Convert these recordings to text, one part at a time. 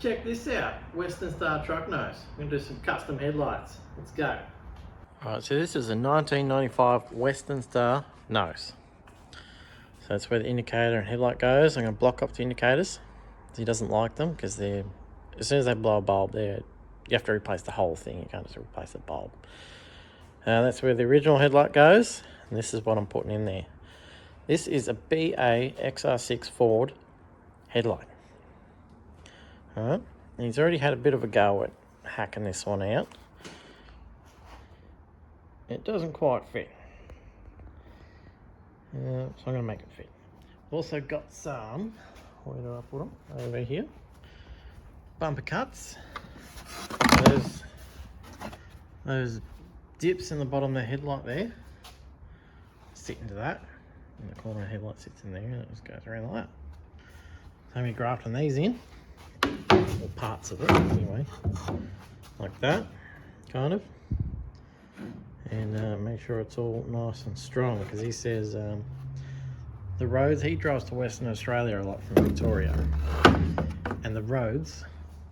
Check this out, Western Star truck nose. We're gonna do some custom headlights. Let's go. Alright, so this is a 1995 Western Star nose. So that's where the indicator and headlight goes. I'm gonna block up the indicators. He doesn't like them because they're, as soon as they blow a bulb, you have to replace the whole thing. You can't just replace the bulb. That's where the original headlight goes, and this is what I'm putting in there. This is a BA XR6 Ford headlight. Alright, he's already had a bit of a go at hacking this one out. It doesn't quite fit. So I'm going to make it fit. Also got some, where do I put them? Over here. Bumper cuts. Those dips in the bottom of the headlight there sit into that. And the corner of the headlight sits in there and it just goes around like that. So I'm grafting these in. Or parts of it anyway, like that, kind of, and make sure it's all nice and strong, because he says the roads, he drives to Western Australia a lot from Victoria, and the roads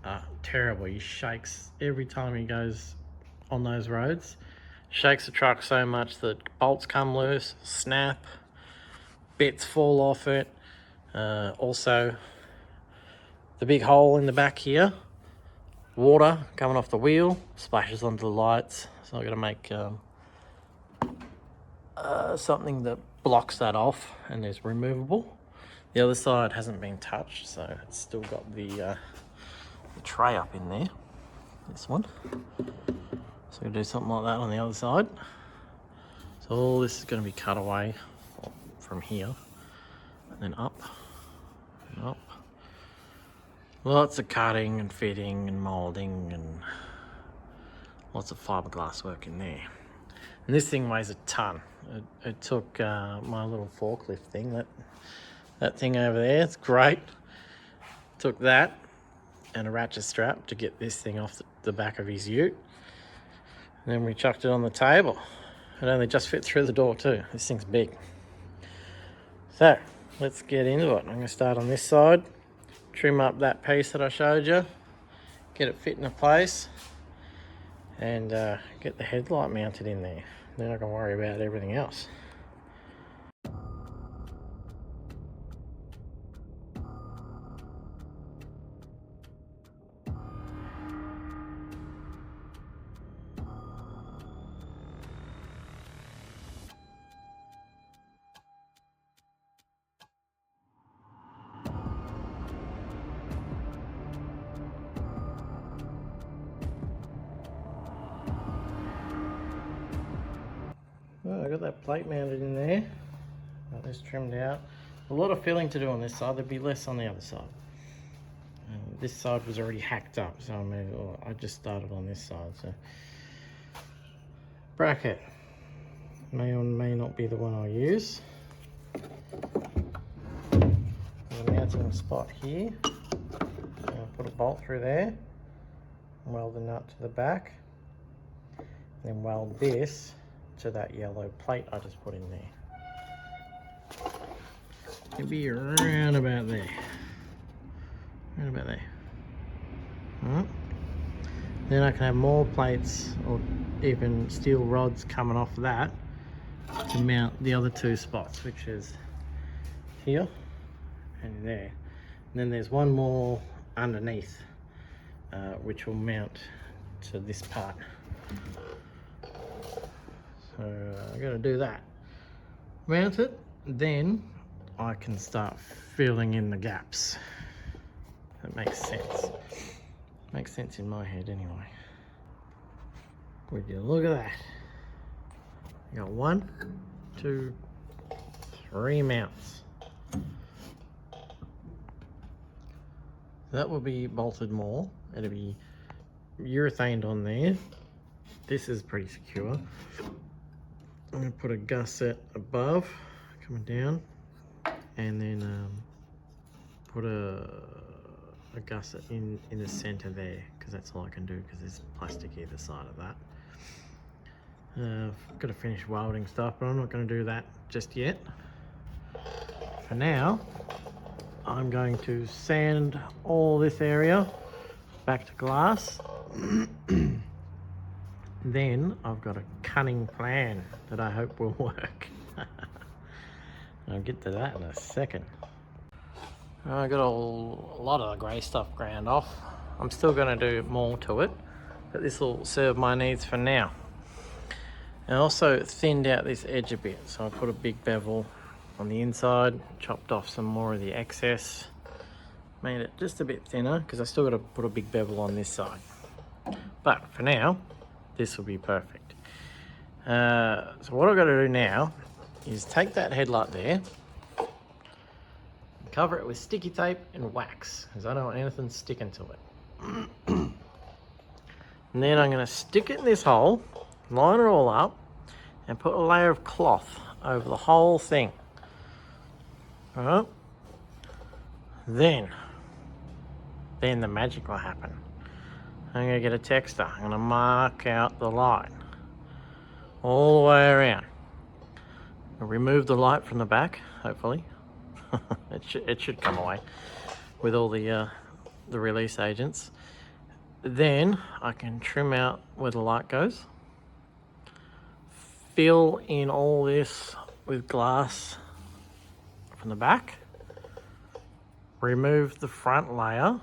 are terrible. He shakes every time he goes on those roads, shakes the truck so much that bolts come loose, snap, bits fall off it. Also, the big hole in the back here, water coming off the wheel, splashes onto the lights. So I've got to make something that blocks that off and is removable. The other side hasn't been touched, so it's still got the tray up in there, this one. So we'll do something like that on the other side. So all this is going to be cut away from here, and then up and up. Lots of cutting and fitting and moulding and lots of fiberglass work in there. And this thing weighs a ton. It took my little forklift thing, that thing over there, it's great. Took that and a ratchet strap to get this thing off the back of his ute. And then we chucked it on the table. It only just fit through the door too. This thing's big. So let's get into it. I'm going to start on this side. Trim up that piece that I showed you, get it fit into place, and get the headlight mounted in there. Then I can worry about everything else. Well, I got that plate mounted in there. Got this trimmed out. A lot of filling to do on this side. There'd be less on the other side. This side was already hacked up, so I just started on this side. So bracket may or may not be the one I use. There's a mounting spot here. I'll put a bolt through there. Weld the nut to the back. Then weld this to that yellow plate I just put in there. It'll be around about there. Around about there. Alright. Then I can have more plates or even steel rods coming off that to mount the other two spots, which is here and there. And then there's one more underneath, which will mount to this part. So I'm going to do that. Mount it, then I can start filling in the gaps. That makes sense. Makes sense in my head anyway. Would you look at that? You got 1, 2, 3 mounts. That will be bolted more. It'll be urethaned on there. This is pretty secure. I'm going to put a gusset above, coming down, and then put a gusset in the center there, because that's all I can do, because there's plastic either side of that. I've got to finish welding stuff, but I'm not going to do that just yet. For now, I'm going to sand all this area back to glass. Then I've got a cunning plan that I hope will work. I'll get to that in a second. I got a lot of the grey stuff ground off. I'm still going to do more to it, but this will serve my needs for now. And also thinned out this edge a bit, so I put a big bevel on the inside, chopped off some more of the excess, made it just a bit thinner because I still got to put a big bevel on this side. But for now, this will be perfect. So what I've got to do now is take that headlight there, cover it with sticky tape and wax, because I don't want anything sticking to it. And then I'm going to stick it in this hole, line it all up, and put a layer of cloth over the whole thing. Alright? Then the magic will happen. I'm going to get a texter. I'm going to mark out the light all the way around. I'll remove the light from the back, hopefully. It should come away with all the release agents. Then I can trim out where the light goes. Fill in all this with glass from the back. Remove the front layer,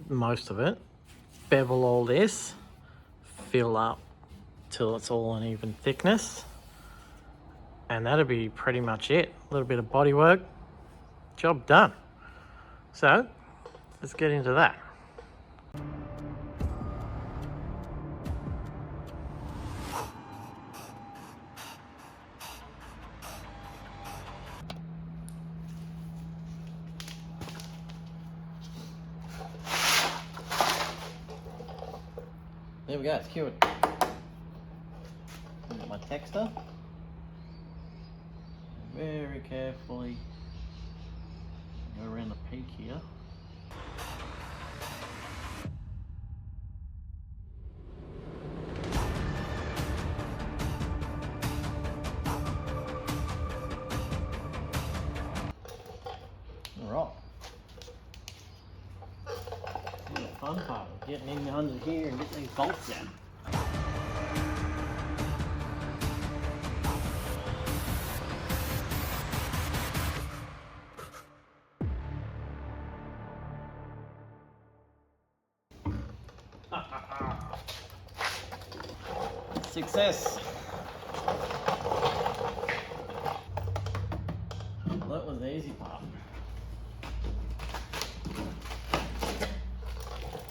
most of it. Bevel all this. Fill up till it's all an even thickness. And that'll be pretty much it. A little bit of body work, job done. So let's get into that. There we go, it's cured. Got my texter. Very carefully go around the peak here. Alright. The fun part of getting in under here and getting these bolts out. Success! Well, that was the easy part.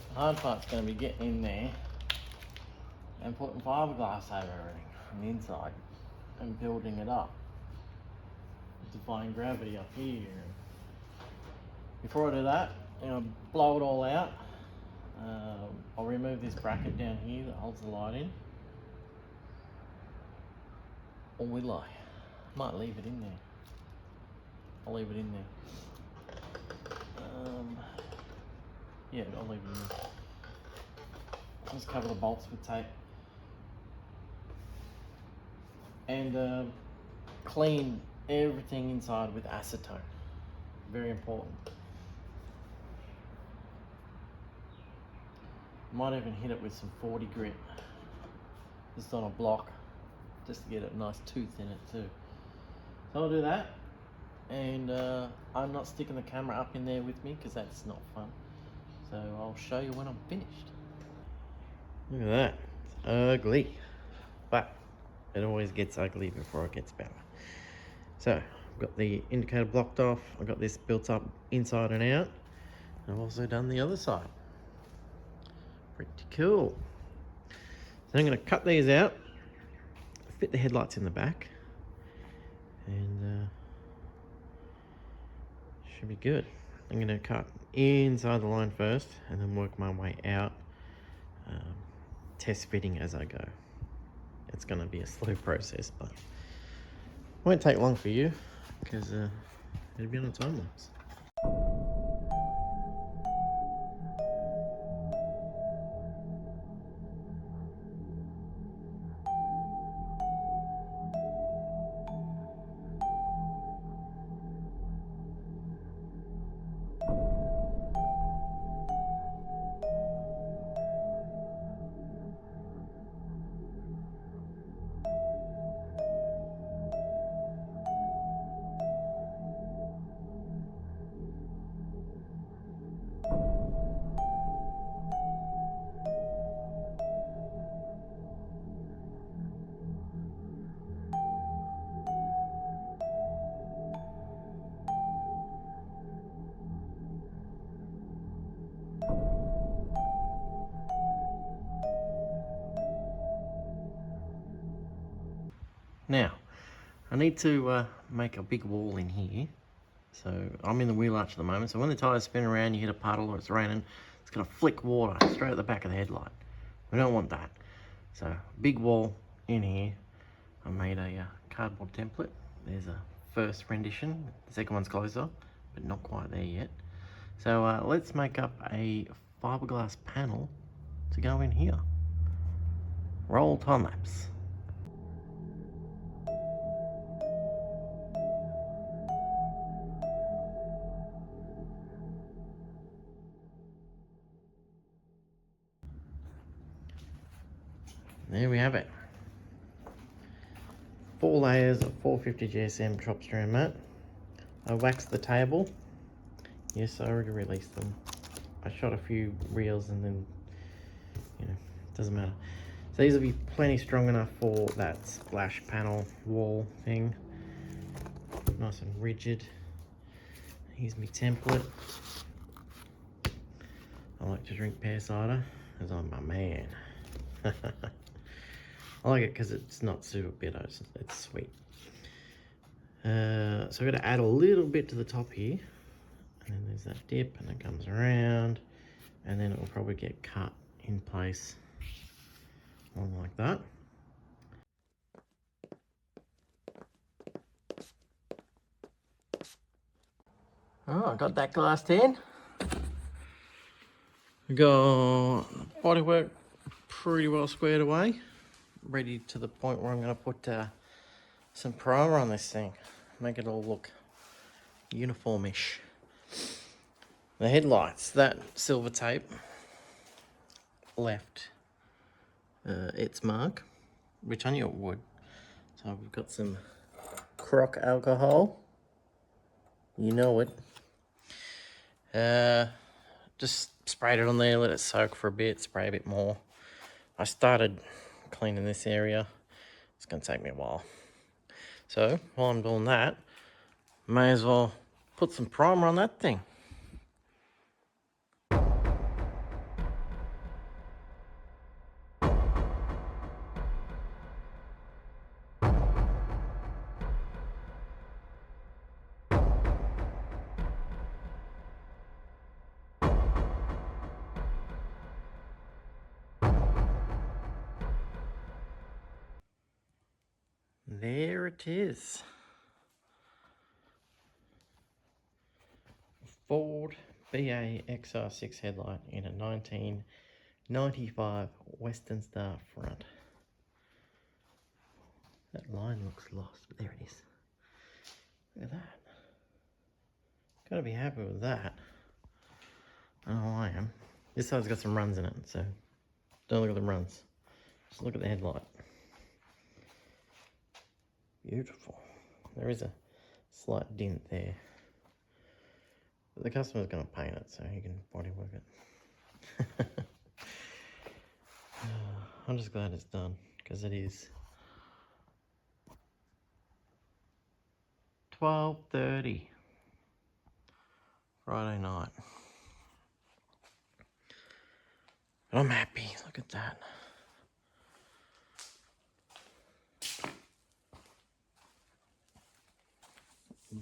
The hard part's going to be getting in there and putting fiberglass over everything from the inside and building it up. Defying gravity up here. Before I do that, blow it all out. I'll remove this bracket down here that holds the light in. Or will I? Might leave it in there. I'll leave it in there. Yeah, I'll leave it in there. Just cover the bolts with tape. And clean everything inside with acetone. Very important. Might even hit it with some 40 grit. Just on a block. Just to get a nice tooth in it too. So I'll do that. And I'm not sticking the camera up in there with me because that's not fun. So I'll show you when I'm finished. Look at that. It's ugly. But it always gets ugly before it gets better. So I've got the indicator blocked off. I've got this built up inside and out. I've also done the other side. Pretty cool. So I'm going to cut these out. Fit the headlights in the back. And should be good. I'm going to cut inside the line first and then work my way out, test fitting as I go. It's going to be a slow process, but won't take long for you because it'll be on a time lapse. Now, I need to make a big wall in here. So I'm in the wheel arch at the moment, so when the tyres spin around, you hit a puddle or it's raining, it's going to flick water straight at the back of the headlight. We don't want that. So big wall in here. I made a cardboard template. There's a first rendition. The second one's closer, but not quite there yet. So let's make up a fiberglass panel to go in here. Roll time lapse. There we have it. 4 layers of 450 GSM chop strand mat. I waxed the table. Yes, I already released them. I shot a few reels and then, you know, doesn't matter. So these will be plenty strong enough for that splash panel wall thing. Nice and rigid. Here's my template. I like to drink pear cider, as I'm a man. I like it because it's not super bitter, it's sweet. So I've got to add a little bit to the top here. And then there's that dip and it comes around. And then it will probably get cut in place. Along like that. Oh, I got that glassed in. We got bodywork pretty well squared away. Ready to the point where I'm going to put some primer on this thing. Make it all look uniformish. The headlights, that silver tape left its mark, which I knew it would. So we've got some CROC alcohol. You know it. Just sprayed it on there, let it soak for a bit, spray a bit more. I started cleaning this area. It's going to take me a while. So while I'm doing that, may as well put some primer on that thing. There it is. Ford BA XR6 headlight in a 1995 Western Star front. That line looks lost, but there it is. Look at that. Gotta be happy with that. I know I am. This side's got some runs in it, so don't look at the runs. Just look at the headlight. Beautiful. There is a slight dent there. But the customer's going to paint it, so he can bodywork it. I'm just glad it's done, because it is 12:30 Friday night. But I'm happy. Look at that.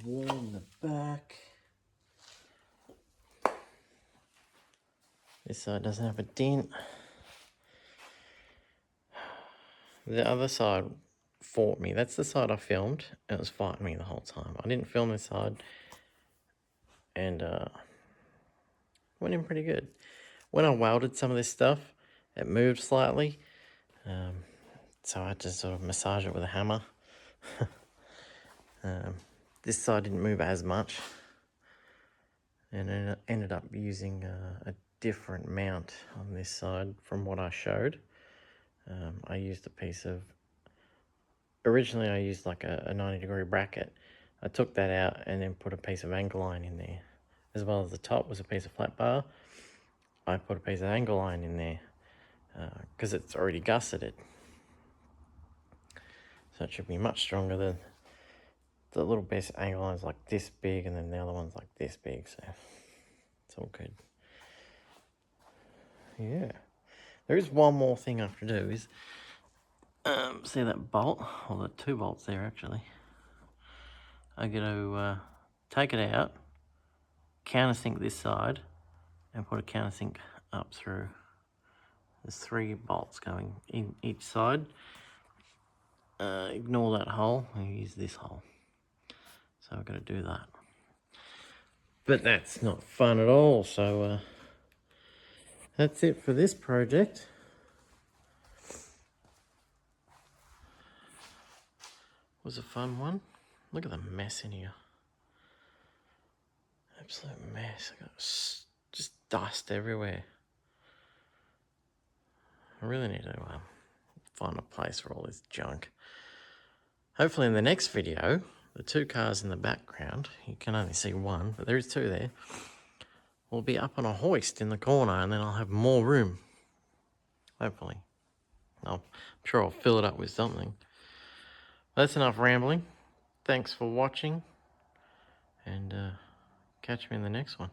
Wall in the back. This side doesn't have a dent. The other side fought me. That's the side I filmed. It was fighting me the whole time. I didn't film this side. And went in pretty good. When I welded some of this stuff, it moved slightly. So I had to sort of massage it with a hammer. This side didn't move as much. And I ended up using a different mount on this side from what I showed. I used a piece of, originally I used like a 90-degree bracket. I took that out and then put a piece of angle iron in there. As well as the top was a piece of flat bar. I put a piece of angle iron in there because it's already gusseted. So it should be much stronger than the little piece of angle iron is like this big and then the other one's like this big. So it's all good. Yeah. There is one more thing I have to do is See that bolt? Well, the 2 bolts there actually. I'm going to take it out, countersink this side, and put a countersink up through. There's 3 bolts going in each side. Ignore that hole and use this hole. So I've got to do that. But that's not fun at all, so that's it for this project. Was a fun one. Look at the mess in here. Absolute mess. I got just dust everywhere. I really need to find a place for all this junk. Hopefully in the next video, the 2 cars in the background, you can only see 1, but there is 2 there, will be up on a hoist in the corner, and then I'll have more room. Hopefully. I'm sure I'll fill it up with something. That's enough rambling. Thanks for watching, and catch me in the next one.